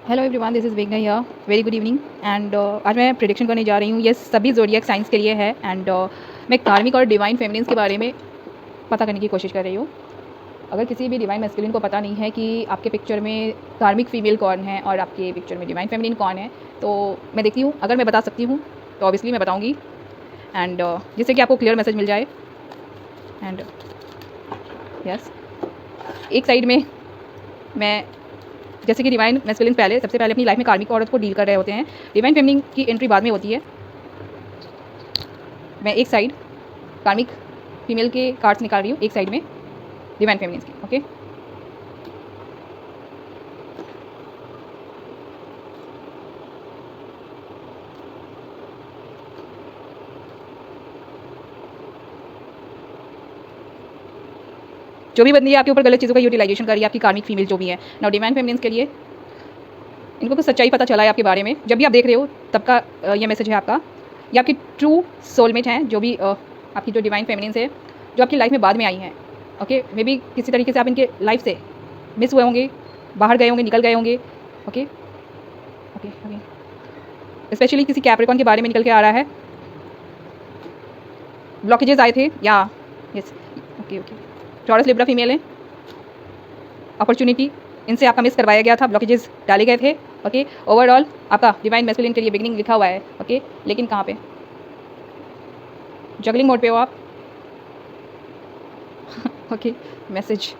Hello everyone, this is Vegna here. Very good evening. And आज मैं prediction करने जा रही हूँ। ये सभी ज़ोडिएक साइंस के लिए है। एंड मैं कार्मिक और डिवाइन फेमिनिन्स के बारे में पता करने की कोशिश कर रही हूँ। अगर किसी भी डिवाइन मैस्कुलिन को पता नहीं है कि आपके पिक्चर में कार्मिक फीमेल कौन है और आपके पिक्चर में डिवाइन फेमिनिन कौन है, तो मैं देखती हूँ। अगर मैं बता सकती हूँ तो ऑब्वियसली मैं बताऊँगी। एंड जिससे कि आपको क्लियर मैसेज मिल जाए। एंड यस, एक साइड में मैं, जैसे कि डिवाइन मैस्कुलिन पहले सबसे पहले अपनी लाइफ में कार्मिक औरत को डील कर रहे होते हैं। डिवाइन फेमिनिन की एंट्री बाद में होती है। मैं एक साइड कार्मिक फीमेल के कार्ड्स निकाल रही हूँ, एक साइड में डिवाइन फेमिनिन्स के। ओके, जो भी बंदी आपके ऊपर गलत चीज़ों का यूटिलाइजेशन कर रही है, आपकी कार्मिक फीमेल जो भी है ना, डिवाइन फेमिनिन्स के लिए इनको कुछ सच्चाई पता चला है आपके बारे में। जब भी आप देख रहे हो तब का ये मैसेज है आपका। ये आपकी ट्रू सोलमेट हैं, जो भी आपकी जो डिवाइन फेमिनिन्स है, जो आपकी लाइफ में बाद में आई हैं। ओके, मे बी किसी तरीके से आप इनके लाइफ से मिस हुए होंगे, बाहर गए होंगे, निकल गए होंगे। ओके ओके ओके, स्पेशली किसी कैप्रिकॉन के बारे में निकल के आ रहा है। ब्लॉकेजेस आए थे या yes. Okay okay, taurus Libra female है। अपॉर्चुनिटी इनसे आपका मिस करवाया गया था, ब्लॉकेजेस डाले गए थे। ओके, ओवरऑल आपका डिवाइन मैस्कुलिन के लिए बिगिनिंग लिखा हुआ है। ओके, लेकिन कहाँ पे? जगलिंग मोड पे हो आप। Okay, message.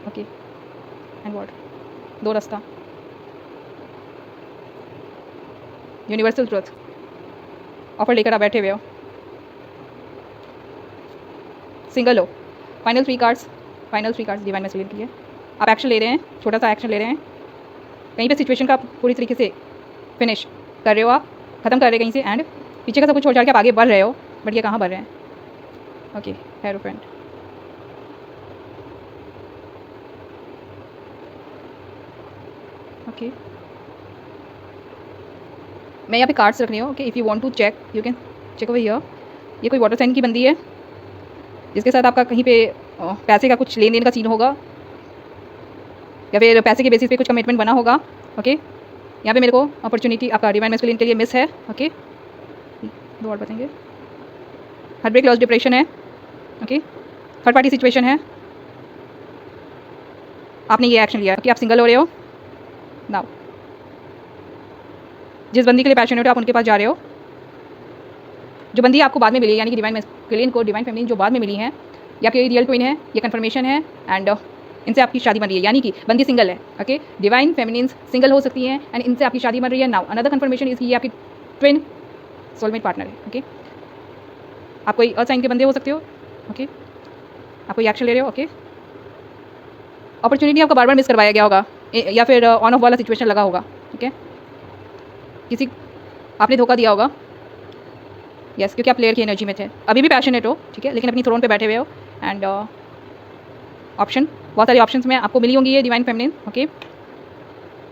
Okay, and what? दो रास्ता, यूनिवर्सल ट्रुथ, ऑफर लेकर आप बैठे हुए हो, सिंगल हो। Final three cards divine masculine के लिए। आप एक्शन ले रहे हैं, छोटा सा एक्शन ले रहे हैं। कहीं पे सिचुएशन का पूरी तरीके से फिनिश कर रहे हो, आप ख़त्म कर रहे हैं कहीं से। एंड पीछे का सब कुछ छोड़ छाड़ के आप आगे बढ़ रहे हो, बट ये कहाँ बढ़ रहे हैं? Okay, hierophant. ओके, मैं यहाँ पे कार्ड्स रख रही हूँ। Okay, if you want to check you can check over here. ये कोई वाटर साइन की बंदी है जिसके साथ आपका कहीं पे पैसे का कुछ लेन देन का सीन होगा, या फिर पैसे के बेसिस पे कुछ कमिटमेंट बना होगा। ओके, यहाँ पे मेरे को अपॉर्चुनिटी आपका डिवाइन मैस्कुलिन के लिए मिस है। ओके, दो और बताएंगे। हार्ट ब्रेक, लॉस, डिप्रेशन है। ओके, थर्ड पार्टी सिचुएशन है। आपने ये एक्शन लिया कि आप सिंगल हो रहे हो। नाउ जिस बंदी के लिए पैशनेट हो आप उनके पास जा रहे हो। जो बंदी आपको बाद में मिली, यानी कि डिवाइन मैस्कुलिन को डिवाइन फेमिनिन जो बाद में मिली है, या आपकी रियल ट्विन है, ये कन्फर्मेशन है। एंड इनसे आपकी शादी बन रही है, यानी कि बंदी सिंगल है। ओके, डिवाइन फेमिनिन्स सिंगल हो सकती हैं एंड इनसे आपकी शादी बन रही है। नाउ अनदर कन्फर्मेशन इज कि ये आपकी ट्विन सोलमेट पार्टनर है। ओके, आप कोई अर्थ साइन के बंदे हो सकते हो। ओके, आप कोई एक्शन ले रहे हो। ओके, अपॉर्चुनिटी आपका बार बार मिस करवाया गया होगा, या फिर ऑन ऑफ वाला सिचुएशन लगा होगा। ठीक है, किसी आपने धोखा दिया होगा। यस, क्योंकि आप प्लेयर की एनर्जी में थे, अभी भी पैशनेट हो। ठीक है, लेकिन अपनी थ्रोन पे बैठे हुए हो। एंड ऑप्शन, बहुत सारी ऑप्शंस में आपको मिली होंगी ये डिवाइन फेमिनिन। ओके,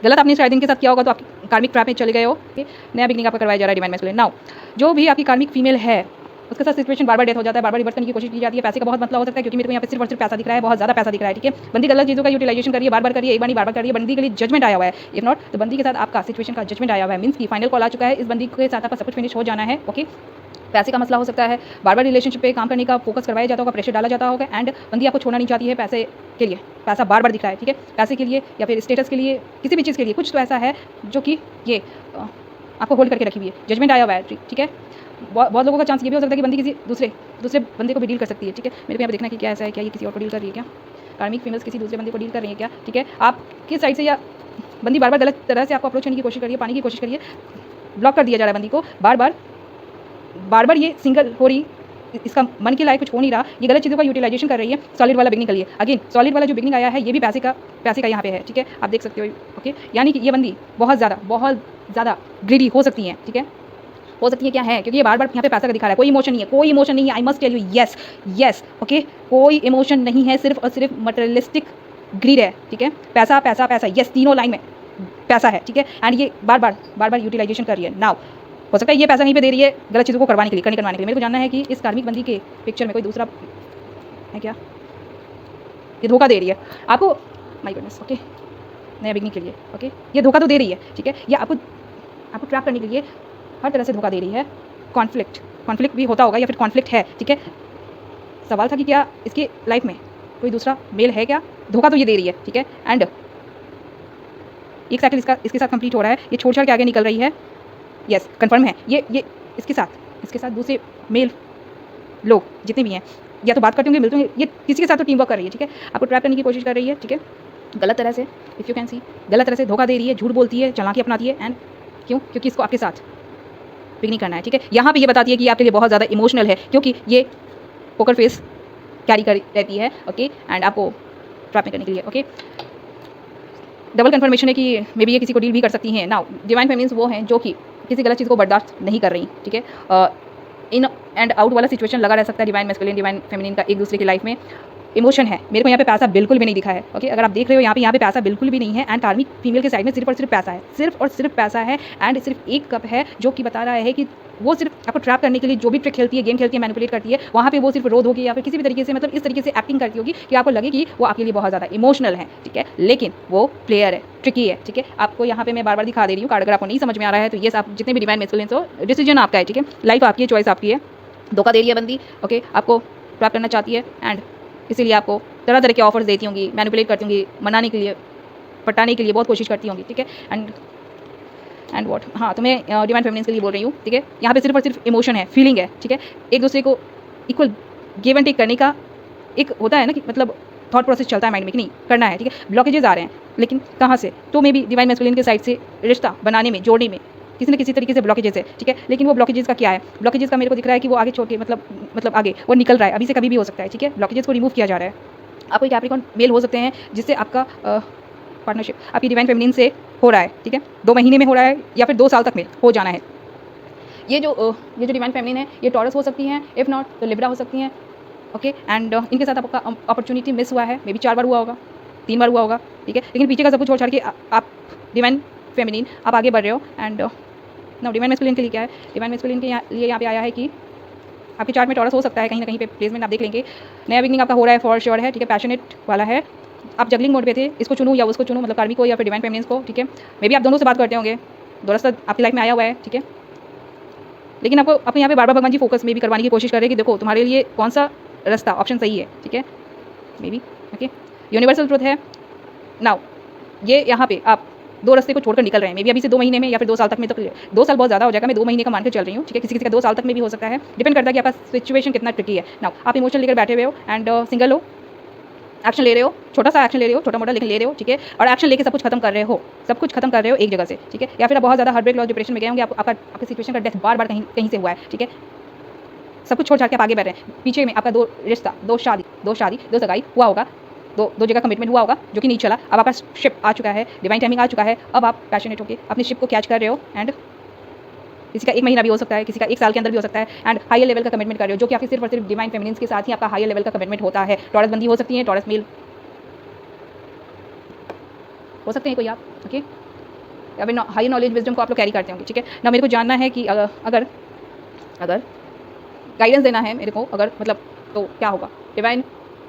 गलत आपने शायद इनके साथ किया होगा तो आप कार्मिक ट्रैप में चले गए हो। ओके, नया बिगनिंग आपका करवाया जा रहा है डिवाइन मैस्कुलिन। नाउ जो भी आपकी कार्मिक फीमेल है, उसके साथ सिचुएशन बार बार डेथ हो जाता है, बार बार रिवर्स करने की कोशिश की जाती है। पैसे का बहुत मतलब हो सकता है, क्योंकि मेरे को यहाँ पे सिर्फ और सिर्फ पैसा दिख रहा है, बहुत ज़्यादा पैसा दिख रहा है। ठीक है, बंदी गलत चीज़ों का यूटिलाइजेशन करिए, बार बार करिए, एक बार नहीं बार बार करिए। बंदी के लिए जजमेंट आया हुआ है। इफ नॉट तो बंदी के साथ आपका सिचुएशन का जजमेंट आया हुआ है, मीन्स की फाइनल कॉल आ चुका है। इस बंदी के साथ आपका सब कुछ फिनिश हो जाना है। ओके, पैसे का मसला हो सकता है, बार बार रिलेशनशिप पे काम करने का फोकस करवाया जाता होगा, प्रेशर डाला जाता होगा। एंड बंदी आपको छोड़ना नहीं चाहती है पैसे के लिए। पैसा बार बार दिख रहा है। ठीक है, पैसे के लिए या फिर स्टेटस के लिए, किसी भी चीज़ के लिए कुछ तो ऐसा है जो कि ये आपको होल्ड करके रखी हुई है। जजमेंट आया हुआ है। ठीक है, बहुत लोगों का चांस ये भी हो सकता है कि बंदी किसी दूसरे बंदे को भी डील कर सकती है। ठीक है, मेरे को यहाँ पे देखना कि क्या ऐसा है, क्या ये किसी और को डील कर रही है, क्या कार्मिक फीमेल्स किसी दूसरे बंदे को डील कर रही है क्या। ठीक है, आपकी साइड से या बंदी बार बार गलत तरह से आपको अप्रोच करने की कोशिश करिए, पाने की कोशिश करिए, ब्लॉक कर दिया जा रहा है बंदी को। बार बार ये सिंगल हो रही, इसका मन की लाइफ कुछ हो नहीं रहा, ये गलत चीज़ों का यूटिलाइजेशन कर रही है। सॉलिड वाला बिगनिंग के लिए अगेन, सॉलिड वाला जो बिगनिंग आया है ये भी पैसे का यहाँ पे है। ठीक है, आप देख सकते हो। ओके, यानी कि ये बंदी बहुत ज़्यादा ग्रीडी हो सकती है। ठीक है, हो सकती है क्या है, क्योंकि ये बार बार यहाँ पे पैसा का दिखा रहा है। कोई इमोशन नहीं है, कोई इमोशन नहीं है। I must tell you, yes yes. Okay, कोई इमोशन नहीं है, सिर्फ और सिर्फ मटेरियलिस्टिक ग्रीड है। ठीक है, पैसा पैसा पैसा, यस, तीनों लाइन में पैसा है। ठीक है, एंड ये बार बार यूटिलाइजेशन कर रही है। नाउ हो सकता है ये पैसा कहीं पे दे रही है गलत चीज़ों को करवाने के लिए, करवाने के लिए। मेरे को जानना है कि इस कार्मिक बंदी के पिक्चर में कोई दूसरा है क्या, ये धोखा दे रही है आपको। My goodness. ओके, नया बिगनिंग के लिए। ओके, ये धोखा तो दे रही है, ठीक है, ये आपको ट्रैप करने के लिए हर तरह से धोखा दे रही है। कॉन्फ्लिक्ट भी होता होगा या फिर कॉन्फ्लिक्ट है, ठीक है। सवाल था कि क्या इसकी लाइफ में कोई दूसरा मेल है क्या? धोखा तो ये दे रही है, ठीक है। एंड एक साइकिल इसके साथ कंप्लीट हो रहा है, ये छोड़ छाड़ के आगे निकल रही है। यस, कंफर्म है ये इसके साथ दूसरे मेल लोग जितने भी हैं या तो बात करते होंगे, मिलते होंगे, ये किसी के साथ तो टीम वर्क कर रही है, ठीक है। आपको ट्रैप करने की कोशिश कर रही है, ठीक है, गलत तरह से, इफ़ यू कैन सी, गलत तरह से धोखा दे रही है, झूठ बोलती है, चालाकी अपनाती है। एंड क्योंकि इसको आपके साथ पिकनिक करना है, ठीक है। यहाँ पे ये बताती है कि आपके लिए बहुत ज़्यादा इमोशनल है, क्योंकि ये पोकर फेस कैरी कर रहती है। ओके, एंड आपको ट्रैप करने के लिए। ओके, डबल कन्फर्मेशन है कि मे बी ये किसी को डील भी कर सकती हैं। नाउ डिवाइन फेमिनिन्स वो हैं जो कि किसी गलत चीज़ को बर्दाश्त नहीं कर रही, ठीक है। इन एंड आउट वाला सिचुएशन लगा रह सकता है डिवाइन मैस्कुलिन डिवाइन फेमिनिन का एक दूसरे की लाइफ में। इमोशन है, मेरे को यहाँ पे पैसा बिल्कुल भी नहीं दिखा है। ओके, अगर आप देख रहे हो यहाँ पे पैसा बिल्कुल भी नहीं है। एंड कार्मिक फीमेल के साइड में सिर्फ और सिर्फ पैसा है, सिर्फ और सिर्फ पैसा है। एंड सिर्फ एक कप है जो कि बता रहा है कि वो सिर्फ आपको ट्रैप करने के लिए जो भी ट्रिक खेलती है, गेम खेलती है, मैनिपुलेट करती है, वहाँ पे वो सिर्फ रोध होगी या फिर किसी भी तरीके से, मतलब इस तरीके से एक्टिंग करती होगी कि आपको लगे कि वो आपके लिए बहुत ज़्यादा इमोशनल है, ठीक है। लेकिन वो प्लेयर है, ट्रिकी है, ठीक है। आपको यहाँ पे मैं बार बार दिखा दे रही हूँ कार्ड, अगर आपको नहीं समझ में आ रहा है तो ये आप जितने भी डिवाइन मैस्कुलिन्स हो, डिसीजन आपका है, ठीक है। लाइफ आपकी है, चॉइस आपकी है। धोखा दे रही है बंदी, ओके, आपको ट्रैप करना चाहती है। एंड इसीलिए आपको तरह तरह के ऑफर्स देती होंगी, मैनिपुलेट करती होंगी, मनाने के लिए, पटाने के लिए बहुत कोशिश करती होंगी, ठीक है। एंड व्हाट, हाँ, तो मैं डिवाइन फेमिनिन्स के लिए बोल रही हूँ, ठीक है। यहाँ पे सिर्फ और सिर्फ इमोशन है, फीलिंग है, ठीक है। एक दूसरे को इक्वल गिव एंड टेक करने का एक होता है ना कि मतलब थॉट प्रोसेस चलता है माइंड में कि नहीं करना है, ठीक है। ब्लॉकेजेस आ रहे हैं, लेकिन कहाँ से? तो मे बी डिवाइन मैस्कुलिन के साइड से रिश्ता बनाने में, जोड़ने में किसी न किसी तरीके से ब्लॉकेजेस है, ठीक है। लेकिन वो ब्लॉकेजेस का क्या है? ब्लॉकेजेस का मेरे को दिख रहा है कि वो आगे छोड़ के मतलब आगे वो निकल रहा है, अभी से कभी भी हो सकता है, ठीक है। ब्लॉकेजेस को रिमूव किया जा रहा है। आपको कैप्रिकॉर्न मेल हो सकते हैं जिससे आपका पार्टनरशिप आपकी डिवाइन फेमिनिन से हो रहा है, ठीक है। 2 महीने में हो रहा है या फिर 2 साल तक में हो जाना है। ये जो डिवाइन फेमिनिन है, ये टॉरस हो सकती हैं, इफ़ नॉट तो लिब्रा हो सकती हैं। ओके, एंड इनके साथ आपका अपॉर्चुनिटी मिस हुआ है, मे बी 4 बार हुआ होगा, 3 बार हुआ होगा, ठीक है। लेकिन पीछे का सब कुछ छोड़ छाड़ के आप डिवाइन फेमिनिन आप आगे बढ़ रहे हो। एंड नाउ डिवाइन मैस्कुलिन के लिए क्या है? डिवाइन मैस्कुलिन के लिए यहाँ पे आया है कि आपके चार्ट में टॉरस हो सकता है, कहीं ना कहीं पे प्लेसमेंट आप देख लेंगे। नया बिगनिंग आपका हो रहा है, फॉर श्योर है, ठीक है। पैशनेट वाला है, आप जगलिंग मोड पे थे, इसको चुनूँ या उसको चुनूँ, मतलब कार्मिक को या फिर डिवाइन फेमिनिन्स को, ठीक है। मे बी आप दोनों से बात करते होंगे, दो रास्ता आपकी लाइफ में आया हुआ है, ठीक है। लेकिन आपको अपने यहाँ पे बार बार भगवान जी फोकस में भी करवाने की कोशिश कर रहे हैं कि देखो तुम्हारे लिए कौन सा रास्ता ऑप्शन सही है, ठीक है। May be okay, universal truth है। नाउ ये यहाँ पे आप 2 रास्ते को छोड़कर निकल रहे हैं, मे बी अभी से 2 महीने में या फिर 2 साल तक में, तो 2 साल बहुत ज़्यादा हो जाएगा, मैं 2 महीने का मान के चल रही हूँ, ठीक है। किसी किसी का 2 साल तक में भी हो सकता है, डिपेंड करता है कि आपका सिचुएशन कितना ट्रिकी है। नाउ आप इमोशन लेकर बैठे हुए हो एंड सिंगल हो, एक्शन ले रहे हो, छोटा सा एक्शन ले रहे हो, छोटा मोटा लेकिन ले रहे हो, ठीक है। और एक्शन लेके सब कुछ खत्म कर रहे हो, एक जगह से, ठीक है। या फिर आप बहुत ज़्यादा हार्ट ब्रेक लॉस डिप्रेशन में गए होंगे, आपका सिचुएशन का डेथ बार बार कहीं से हुआ है, ठीक है। सब कुछ छोड़ छाड़ के आप आगे बढ़ रहे हैं। पीछे में आपका 2 रिश्ता, 2 शादी, 2 सगाई हुआ होगा, दो जगह कमिटमेंट हुआ होगा जो कि नहीं चला। अब आपका शिप आ चुका है, डिवाइन टाइमिंग आ चुका है, अब आप पैशनेट होकर अपने शिप को कैच कर रहे हो। एंड किसी का 1 महीना भी हो सकता है, किसी का 1 साल के अंदर भी हो सकता है। एंड हायर लेवल का कमिटमेंट कर रहे हो, जो कि आपकी सिर्फ और सिर्फ डिवाइन फेमिनिन्स के साथ ही आपका हायर लेवल का कमिटमेंट होता है। टॉरस बंदी हो सकती है, टॉरस मेल हो सकते हैं कोई आप, ओके। या फिर हायर नॉलेज विजडम को आप लोग कैरी करते होंगे, ठीक है ना। मेरे को जानना है कि अगर गाइडेंस देना है मेरे को, अगर मतलब तो क्या होगा? डिवाइन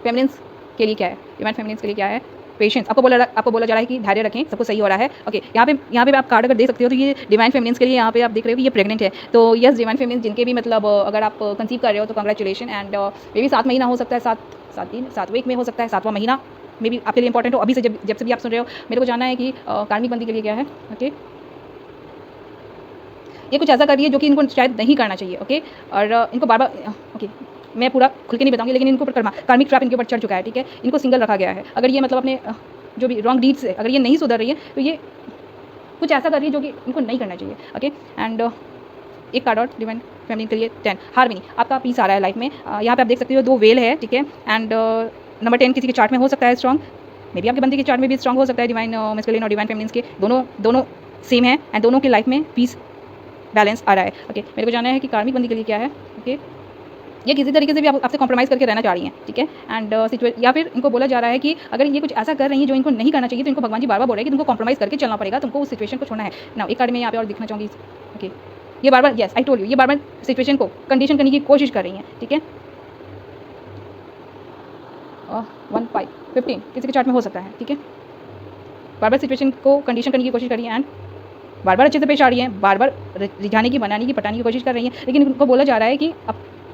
फेमिनिन्स के लिए क्या है? डिवाइन फेमिनिन्स के लिए क्या है? पेशेंस। आपको बोला जा रहा है कि धैर्य रखें, सब कुछ सही हो रहा है, ओके। यहाँ पे आप कार्ड अगर देख सकते हो तो ये डिवाइन फेमिनिन्स के लिए यहाँ पे आप देख रहे हो कि ये प्रेग्नेंट है। तो यस, डिवाइन फेमिनिन्स जिनके भी मतलब अगर आप कंसीव कर रहे हो तो कंग्रेचुलेशन। एंड मे बी 7 महीना हो सकता है, 7 वीक में हो सकता है, 7वां महीना मे बी आपके लिए इंपॉर्टेंट हो। अभी से जब से भी आप सुन रहे हो, मेरे को जानना है कि कार्मिक बंदी के लिए क्या है, ओके। ये कुछ ऐसा कर रही है जो कि इनको शायद नहीं करना चाहिए, ओके। और इनको बार बार, ओके, मैं पूरा खुल के नहीं बताऊंगी, लेकिन इनको ऊपर कार्मिक ट्रैप इनके ऊपर चढ़ चुका है, ठीक है। इनको सिंगल रखा गया है। अगर ये मतलब अपने जो भी रॉन्ग डीड्स है, अगर ये नहीं सुधर रही है तो ये कुछ ऐसा कर रही है जो कि इनको नहीं करना चाहिए, ओके। एंड एक कार्ड और डिवाइन फेमिनिन के लिए 10 हार्मनी, आपका पीस आ रहा है लाइफ में। यहाँ पे आप देख सकते हो 2 वेल है, ठीक है। एंड नंबर 10 किसी के चार्ट में हो सकता है स्ट्रॉन्ग, मे बी आपके बंदी के चार्ट में भी स्ट्रॉन्ग हो सकता है। डिवाइन मैस्कुलिन और डिवाइन फेमिनिन्स के दोनों सेम है एंड दोनों की लाइफ में पीस बैलेंस आ रहा है, ओके। मेरे को जानना है कि कार्मिक बंदी के लिए क्या है, ओके। ये किसी तरीके से भी आपसे कॉम्प्रोमाइज़ करके रहना चाह रही हैं, ठीक है। एंड या फिर इनको बोला जा रहा है कि अगर ये कुछ ऐसा कर रही है जो इनको नहीं करना चाहिए, तो इनको भगवान जी बार बार बोल रहे हैं कि तुमको कॉम्प्रोमाइज़ करके चलना पड़ेगा, तुमको उस सिचुएशन को छोड़ना है ना। एक कार्ड में यहाँ पे और दिखना चाहूँगी, ओके। ये बार बार, यस आई टोल्ड यू, ये बार बार सिचुएशन को कंडीशन करने की कोशिश कर रही हैं, ठीक है। 1 5 15 किसी के चार्ट में हो सकता है, ठीक है। बार बार सिचुएशन को कंडीशन करने की कोशिश कर रही है एंड बार बार अच्छे से पेश आ रही हैं, बार बार रिझाने की, बनाने की, पटाने की कोशिश कर रही हैं, लेकिन इनको बोला जा रहा है कि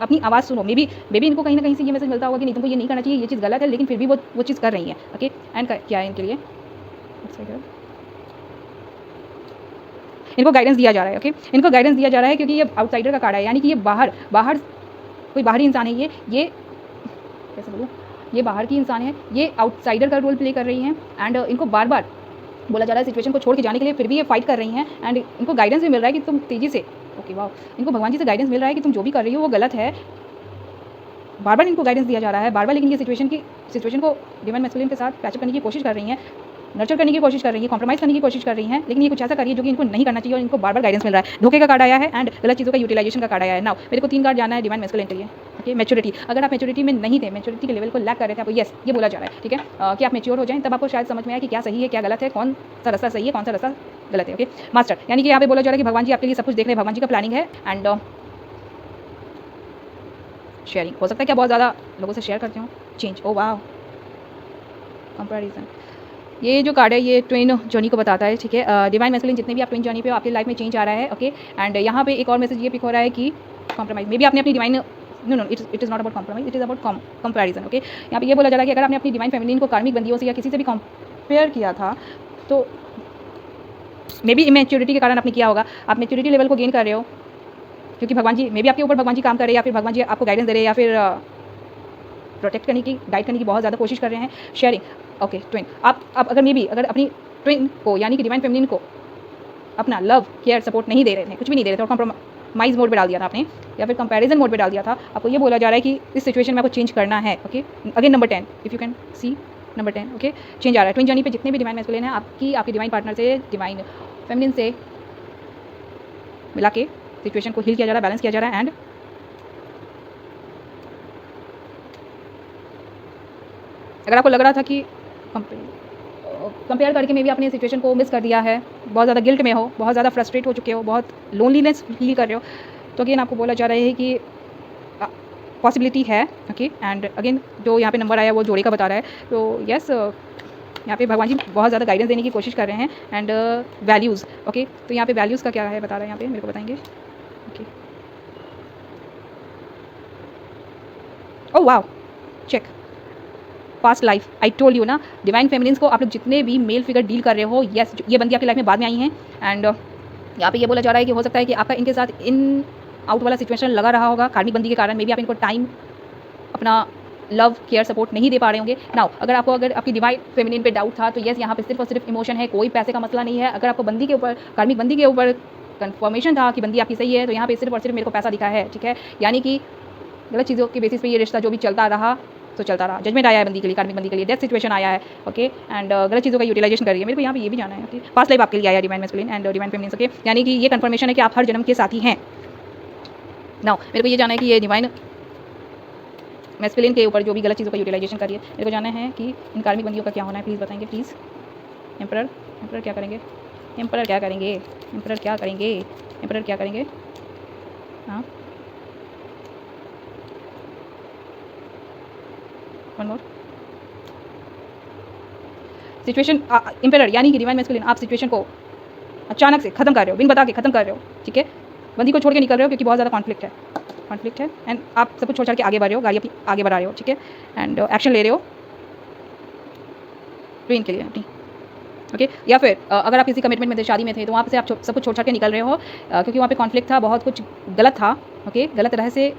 अपनी आवाज़ सुनो। मे बी इनको कहीं ना कहीं से ये मैसेज मिलता होगा कि नहीं, तुमको ये नहीं करना चाहिए, ये चीज़ गलत है, लेकिन फिर भी वो चीज़ कर रही हैं। ओके, एंड क्या है इनके लिए, इनको गाइडेंस दिया जा रहा है। ओके, इनको गाइडेंस दिया जा रहा है क्योंकि ये आउटसाइडर का कार्ड है, यानी कि ये बाहर कोई बाहरी इंसान है, ये कैसे बोलूँ, ये बाहर की इंसान है, ये आउटसाइडर का रोल प्ले कर रही हैं एंड इनको बार बार बोला जा रहा है सिचुएशन को छोड़ के जाने के लिए, फिर भी ये फाइट कर रही हैं एंड इनको गाइडेंस भी मिल रहा है कि तुम तेज़ी से, ओके वाह, इनको भगवान जी से गाइडेंस मिल रहा है कि तुम जो भी कर रही हो वो गलत है। बार बार इनको गाइडेंस दिया जा रहा है, बार बार, लेकिन ये सिचुएशन को डिवाइन मैस्कुलिन के साथ पैचअप करने की कोशिश कर रही हैं, नर्चर करने की कोशिश कर रही है, कॉम्प्रोमाइज़ करने की कोशिश कर रही हैं, लेकिन ये कुछ ऐसा कर रही है जो कि इनको नहीं करना चाहिए और इनको बार बार गाइडेंस मिल रहा है। धोखे का कार्ड आया है एंड गलत चीज़ों का यूटिलाइजेशन का कार्ड आया है। नाउ मेरे को 3 कार्ड जाना है डिवाइन मैस्कुलिन के लिए। ओके, मैच्योरिटी, अगर आप मैच्योरिटी में नहीं थे, मैच्योरिटी के लेवल को लैक कर रहे थे, आपको यस ये बोला जा रहा है, ठीक है, कि आप मैच्योर हो जाएं, तब आपको शायद समझ में आए कि क्या सही है, क्या गलत है, कौन सा रास्ता सही है, कौन सा रास्ता गलत है। ओके, मास्टर, यानी कि यहाँ पे बोला जा रहा है कि भगवान जी आपके लिए सब कुछ देख रहे हैं, भगवान जी का प्लानिंग है एंड शेयरिंग हो सकता है कि आप बहुत ज़्यादा लोगों से शेयर करते हो। चेंज, ओ वाह, कंपैरिजन, ये जो कार्ड है ये ट्विन जर्नी को बताता है, ठीक है। डिवाइन मैस्कुलिन, जितने भी आप ट्विन जर्नी पे हो, आपकी लाइफ में चेंज आ रहा है। ओके, एंड यहाँ पे एक और मैसेज ये पिक हो रहा है कि कॉम्प्रोमाइज़, मे बी आपने अपनी divine, no it is not about compromise, it is about comparison. Okay, यहाँ पे ये बोला जा रहा है कि अगर आपने अपनी डिवाइन फेमिनिन को कार्मिक बंदियों से या किसी से भी कंपेयर किया था, तो मे बी इमेच्योरिटी के कारण आपने किया होगा, आप मैच्योरिटी लेवल को गेन कर रहे हो क्योंकि भगवान जी, मे बी आपके ऊपर भगवान जी काम कर रहे हैं, या फिर भगवान जी आपको गाइडेंस दे रहे हैं, या फिर प्रोटेक्ट करने की, गाइड करने की बहुत ज़्यादा कोशिश कर रहे हैं। शेयरिंग, ओके, ट्विन, आप अगर मे बी अगर अपनी ट्विन को यानी कि डिवाइन फेमिनिन को अपना लव, केयर, सपोर्ट नहीं दे रहे थे, कुछ भी नहीं दे रहे थे और कॉम्प्रोमाइज़ मोड पे डाल दिया था आपने, या फिर कंपैरिजन मोड पे डाल दिया था, आपको ये बोला जा रहा है कि इस सिचुएशन में आपको चेंज करना है। Okay, again number 10, if you can see number 10, okay, change आ रहा है। ट्विन जर्नी पे जितने भी डिवाइन मैस्कुलिन है, आपके डिवाइन पार्टनर से, डिवाइन फेमिनिन से मिला के सिचुएशन को हील किया जा रहा है, बैलेंस किया जा रहा है एंड अगर आपको लग रहा था कि कंपेयर करके मे भी आपने सिचुएशन को मिस कर दिया है, बहुत ज़्यादा गिल्ट में हो, बहुत ज़्यादा फ्रस्ट्रेट हो चुके हो, बहुत लोनलीनेस फील कर रहे हो, तो अगेन आपको बोला जा रहा है कि पॉसिबिलिटी है। ओके, एंड अगेन जो यहाँ पे नंबर आया वो जोड़े का बता रहा है, तो यस यहाँ पे भगवान जी बहुत ज़्यादा गाइडेंस देने की कोशिश कर रहे हैं एंड वैल्यूज़। ओके, तो यहाँ पे वैल्यूज़ का क्या है बता रहा है, यहाँ पे मेरे को बताएंगे। Okay, oh wow, check past life, I told you ना, डिवाइन फेमिनिन्स को आप लोग जितने भी मेल फिगर डील कर रहे हो, यस ये बंदी आपकी लाइफ में बाद में आई हैं एंड यहाँ पे ये बोला जा रहा है कि हो सकता है कि आपका इनके साथ इन आउट वाला सिचुएशन लगा रहा होगा कार्मिक बंदी के कारण, मे बी आप इनको टाइम, अपना लव, केयर, सपोर्ट नहीं दे पा रहे होंगे। नाउ अगर आपकी डिवाइन फेमिनिन पे डाउट था, तो यस यहाँ पे सिर्फ और सिर्फ इमोशन है, कोई पैसे का मसला नहीं है। अगर आपको बंदी के ऊपर, कार्मिक बंदी के ऊपर कन्फर्मेशन था कि बंदी आपकी सही है, तो यहाँ पे सिर्फ और सिर्फ मेरे को पैसा दिखा है, ठीक है, यानी कि गलत चीज़ों के बेसिस पे ये रिश्ता जो भी चलता रहा तो चलता रहा। जजमेंट आया है बंदी के लिए, कार्मिक बंदी के लिए डेथ सिचुएशन आया है। ओके, एंड गलत चीज़ों का यूटिलाइजेशन कर रही है। मेरे को यहाँ पे ये भी जाना है। ओके, पास्ट लाइफ आपके लिए आया है divine masculine and divine feminine. Okay, यानी कि ये कन्फर्मेशन है कि आप हर जन्म के साथी हैं। नाउ मेरे को ये जाना है कि ये डिवाइन मैस्कुलिन के ऊपर जो भी गलत चीज़ों का यूटिलाइजेशन कर रही है, मेरे को जाना है कि इन कार्मिक बंदियों का क्या होना है। प्लीज़ बताएंगे प्लीज़। एम्परर क्या करेंगे, एम्परर क्या करेंगे, एम्परर क्या करेंगे, एम्परर क्या करेंगे। हाँ, वन मोर सिचुएशन, एम्परर यानी कि डिवाइन मैस्कुलिन, आप सिचुएशन को अचानक से खत्म कर रहे हो, बिन बता के खत्म कर रहे हो, ठीक है, बंदी को छोड़ के निकल रहे हो क्योंकि बहुत ज़्यादा कॉन्फ्लिक्ट है एंड आप सब कुछ छोड़ के आगे बढ़ रहे हो, गाड़ी अपनी आगे बढ़ा रहे हो, ठीक है, एंड एक्शन ले रहे हो ट्रेन के लिए अपनी। ओके, या फिर अगर आप किसी कमिटमेंट में थे, शादी में थे, तो वहाँ से आप सब कुछ छोड़ के निकल रहे हो क्योंकि वहाँ पे कॉन्फ्लिक्ट था, बहुत कुछ गलत था। ओके, गलत तरह से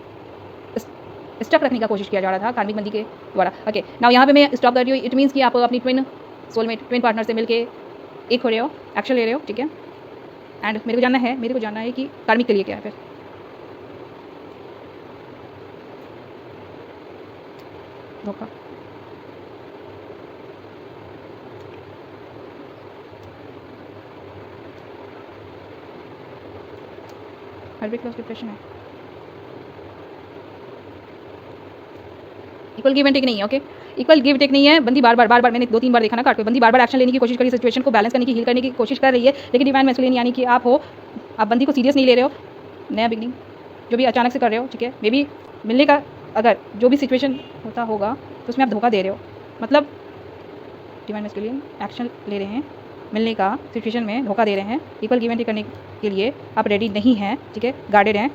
स्टक रखने का कोशिश किया जा रहा था कार्मिक बंदी के द्वारा। ओके, नाउ यहाँ पे मैं स्टॉप कर रही हूँ। इट मीन्स कि आप अपनी ट्विन सोलमेट, ट्विन पार्टनर से मिलके एक हो रहे हो, एक्शन ले रहे हो, ठीक है, एंड मेरे को जानना है कि कार्मिक के लिए क्या है फिर। धोखा, हाइब्रिड क्लोज डिप्रेशन है, इक्वल गिव एंड टेक नहीं है। ओके, इक्वल गिव टेक नहीं है। बंदी बार बार मैंने 2-3 बार देखा ना कार्ड पे, बंदी बार एक्शन लेने की कोशिश करी, सिचुएशन को बैलेंस करने की, हील करने की कोशिश कर रही है, लेकिन डिवाइन मैस्कुलिन यानी कि आप बंदी को सीरियस नहीं ले रहे हो। नया बिगनिंग जो भी अचानक से कर रहे हो, ठीक है, मे बी मिलने का अगर जो भी सिचुएशन होता होगा तो उसमें आप धोखा दे रहे हो। मतलब डिवाइन मैस्कुलिन एक्शन ले रहे हैं मिलने का सिचुएशन में धोखा दे रहे हैं, इक्वल गिव एंड टेक करने के लिए आप रेडी नहीं हैं, ठीक है, गार्डेड हैं।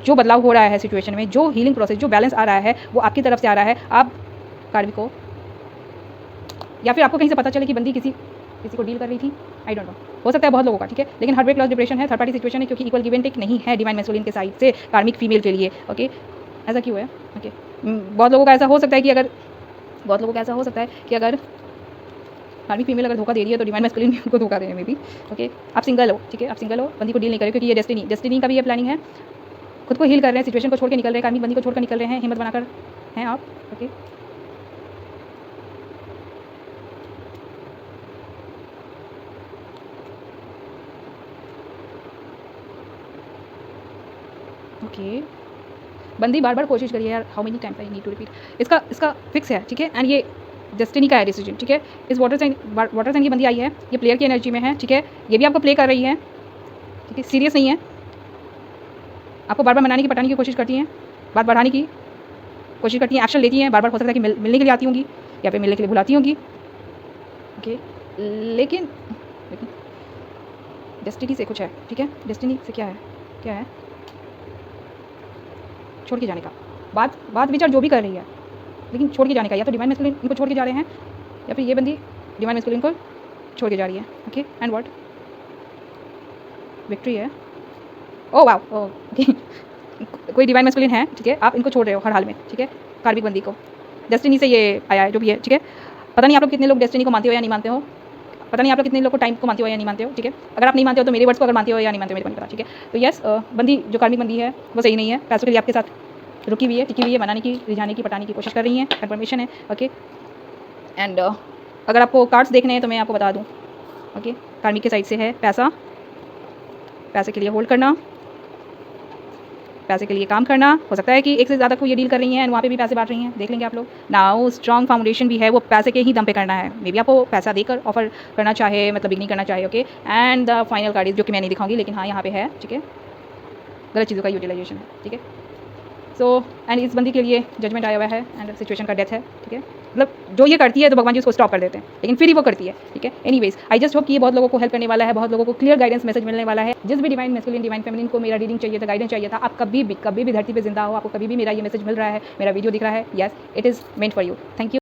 जो बदलाव हो रहा है सिचुएशन में, जो हीलिंग प्रोसेस, जो बैलेंस आ रहा है वो आपकी तरफ से आ रहा है। आप कार्मिक को, या फिर आपको कहीं से पता चले कि बंदी किसी को डील कर रही थी, आई डोंट नो, हो सकता है बहुत लोगों का, ठीक है, लेकिन हार्ट ब्रेक, लॉस, डिप्रेशन है, थर्ड पार्टी सिचुएशन है, क्योंकि इक्वल गिव एंड टेक नहीं है डिवाइन मैस्कुलिन के साइड से कार्मिक फीमेल के लिए। ओके, ऐसा क्यों है? ओके, बहुत लोगों का ऐसा हो सकता है कि अगर कार्मिक फीमेल अगर धोखा दे रही है तो डिवाइन मैस्कुलिन भी उनको धोखा देने में भी। ओके, आप सिंगल हो, ठीक है, आप सिंगल हो, बंदी को डील नहीं करें, क्योंकि ये डेस्टिनी का भी ये प्लानिंग है। खुद को हील कर रहे हैं, सिचुएशन को छोड़ के निकल रहे हैं, कार्मिक बंदी को छोड़कर निकल रहे हैं, हिम्मत बनाकर हैं आप। ओके, ओके, बंदी बार बार कोशिश करिए यार, how many times I need to repeat, इसका फिक्स है, ठीक है, एंड ये डेस्टिनी का है डिसीजन, ठीक है। इस वाटर साइन की बंदी आई है, ये प्लेयर की एनर्जी में है, ठीक है, ये भी आपको प्ले कर रही है, ठीक है, सीरियस नहीं है, आपको बार बार मनाने की, पटाने की कोशिश करती हैं, बात बढ़ाने की कोशिश करती हैं, एक्शन लेती हैं, बार बार हो सकता है कि मिलने के लिए आती होंगी या फिर मिलने के लिए बुलाती होंगी। ओके, लेकिन डेस्टिनी से कुछ है, ठीक है, डेस्टिनी से क्या है, छोड़ के जाने का, बात विचार जो भी कर रही है, लेकिन छोड़ के जाने का, या तो डिवाइन मैस्कुलिन इनको छोड़ के जा रहे हैं, या फिर ये बंदी डिवाइन मैस्कुलिन को छोड़ के जा रही है। ओके, एंड व्हाट, विक्ट्री है, ओ वाओ, ओके, कोई डिवाइन मैस्कुलिन है, ठीक है, आप इनको छोड़ रहे हो हर हाल में, ठीक है, कार्मिक बंदी को, डेस्टिनी से ये आया है जो भी है, ठीक है। पता नहीं आप लोग कितने लोग डेस्टिनी को मानते हो या नहीं मानते हो, पता नहीं आप लोग कितने लोग को टाइम को मानते हो या नहीं मानते हो, ठीक है। अगर आप नहीं मानते हो तो मेरे वर्ड्स को अगर मानते हो या नहीं मानते हो मेरे को नहीं पता, ठीक है। तो यस, बंदी जो कार्मिक बंदी है वो सही नहीं है, पैसों के लिए आपके साथ रुकी हुई है, टिकी हुई है, मनाने की, रिझाने की, पटाने की कोशिश कर रही हैं, कन्फर्मेशन है। ओके, एंड अगर आपको कार्ड्स देखने हैं तो मैं आपको बता दूँ, ओके, कार्मिक के साइड से है पैसे के लिए होल्ड करना, पैसे के लिए काम करना, हो सकता है कि एक से ज़्यादा को ये डील कर रही हैं एंड वहाँ पे भी पैसे बांट रही हैं, देख लेंगे आप लोग। नाउ स्ट्रॉन्ग फाउंडेशन भी है, वो पैसे के ही दम पे करना है, मे बी आपको पैसा देकर ऑफर करना चाहे, मतलब बिगनिंग करना चाहे। Okay, and the final card जो कि मैं नहीं दिखाऊंगी, लेकिन हाँ यहाँ पे है, ठीक है, गलत चीज़ों का यूटिलाइजेशन है, ठीक है। सो एंड इस बंदी के लिए जजमेंट आया हुआ है एंड सिचुएशन का डेथ है, ठीक है, मतलब जो ये करती है तो भगवान जी उसको स्टॉप कर देते हैं, लेकिन फिर ही वो करती है, ठीक है। एनीवेज, आई जस्ट होप कि ये बहुत लोगों को हेल्प करने वाला है, बहुत लोगों को क्लियर गाइडेंस मैसेज मिलने वाला है। जिस भी डिवाइन मैस्कुलिन, डिवाइन फेमिनिन को मेरा रीडिंग चाहिए था, गाइडेंस चाहिए था, आप कभी भी धरती पे जिंदा हो, आपको कभी भी मेरा ये मैसेज मिल रहा है, मेरा वीडियो दिख रहा है, yes, it is meant for you. Thank you.